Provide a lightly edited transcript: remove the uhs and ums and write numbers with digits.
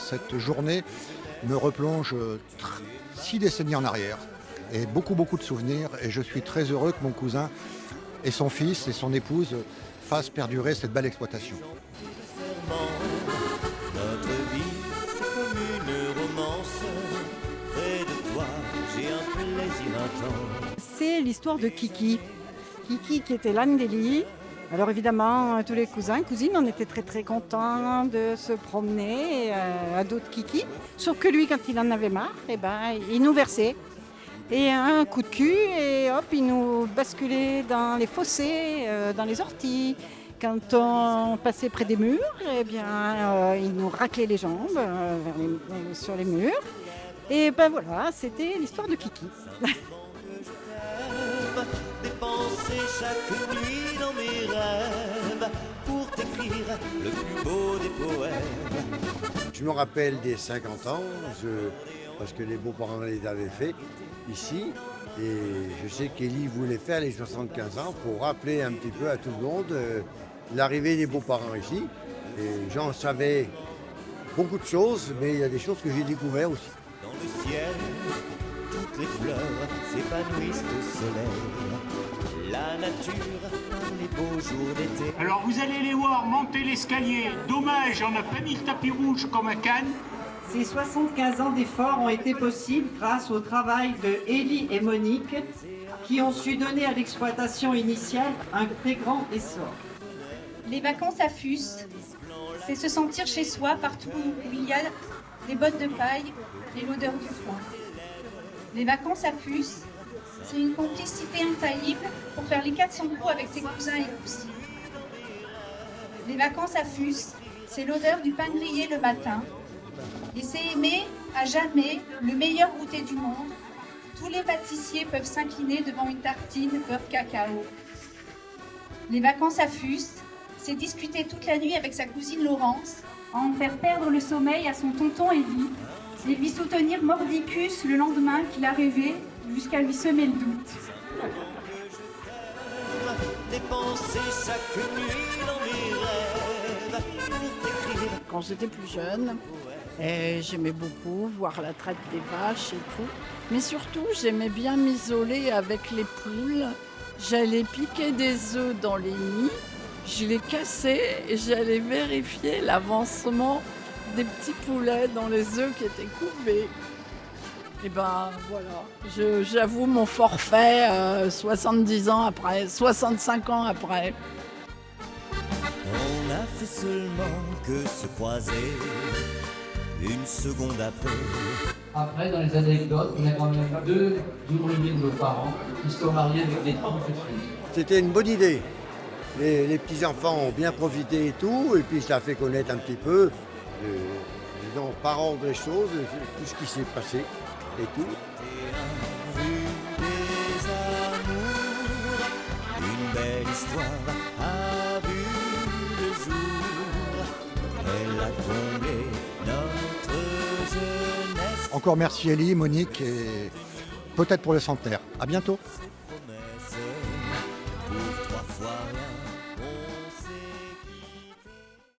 cette journée me replonge 6 décennies en arrière et beaucoup de souvenirs. Et je suis très heureux que mon cousin et son fils et son épouse fassent perdurer cette belle exploitation. Notre vie, c'est comme une romance. Près de toi, j'ai un plaisir intense. C'est l'histoire de Kiki. Kiki qui était l'âne d'Élie. Alors évidemment, tous les cousins, cousines, on était très contents de se promener à dos de Kiki. Sauf que lui, quand il en avait marre, il nous versait. Et un coup de cul, et hop, il nous basculait dans les fossés, dans les orties. Quand on passait près des murs, il nous raclait les jambes sur les murs. Et voilà, c'était l'histoire de Kiki. Dépenser chaque nuit dans mes rêves pour t'écrire le plus beau des poèmes. Je me rappelle des 50 ans, parce que les beaux-parents les avaient fait ici. Et je sais qu'Élie voulait faire les 75 ans pour rappeler un petit peu à tout le monde l'arrivée des beaux-parents ici. Et j'en savais beaucoup de choses, mais il y a des choses que j'ai découvertes aussi. Dans le ciel, toutes les fleurs s'épanouissent au soleil. La nature, les beaux jours d'été. Alors vous allez les voir monter l'escalier. Dommage, on n'a pas mis le tapis rouge comme à Cannes. Ces 75 ans d'efforts ont été possibles grâce au travail de Élie et Monique qui ont su donner à l'exploitation initiale un très grand essor. Les vacances à Fusse, c'est se sentir chez soi partout où il y a des bottes de paille et l'odeur du foin. Les vacances à Fusse, c'est une complicité infaillible pour faire les 400 coups avec ses cousins et cousines. Les vacances à Fusse, c'est l'odeur du pain grillé le matin. Et c'est aimer à jamais le meilleur goûter du monde. Tous les pâtissiers peuvent s'incliner devant une tartine beurre cacao. Les vacances à Fusse, c'est discuter toute la nuit avec sa cousine Laurence, en faire perdre le sommeil à son tonton Élie, et lui soutenir mordicus le lendemain qu'il a rêvé jusqu'à lui semer le doute. Dépenser chaque nuit dans mes rêves pour t'écrire. Quand j'étais plus jeune, j'aimais beaucoup voir la traite des vaches et tout. Mais surtout, j'aimais bien m'isoler avec les poules. J'allais piquer des œufs dans les nids, je les cassais et j'allais vérifier l'avancement des petits poulets dans les œufs qui étaient couvés. Et voilà, j'avoue mon forfait 70 ans après, 65 ans après. On n'a fait seulement que se croiser une seconde après. Après, dans les anecdotes, on a quand même deux ouvriers de nos parents qui se sont mariés avec des tantes de filles. C'était une bonne idée. Les petits-enfants ont bien profité et tout, et puis ça a fait connaître un petit peu les parents des choses, tout ce qui s'est passé et tout. Rue des amours, une belle histoire a vu le jour. Elle a comblé notre jeunesse. Encore merci Élie, Monique et peut-être pour le centenaire. À bientôt.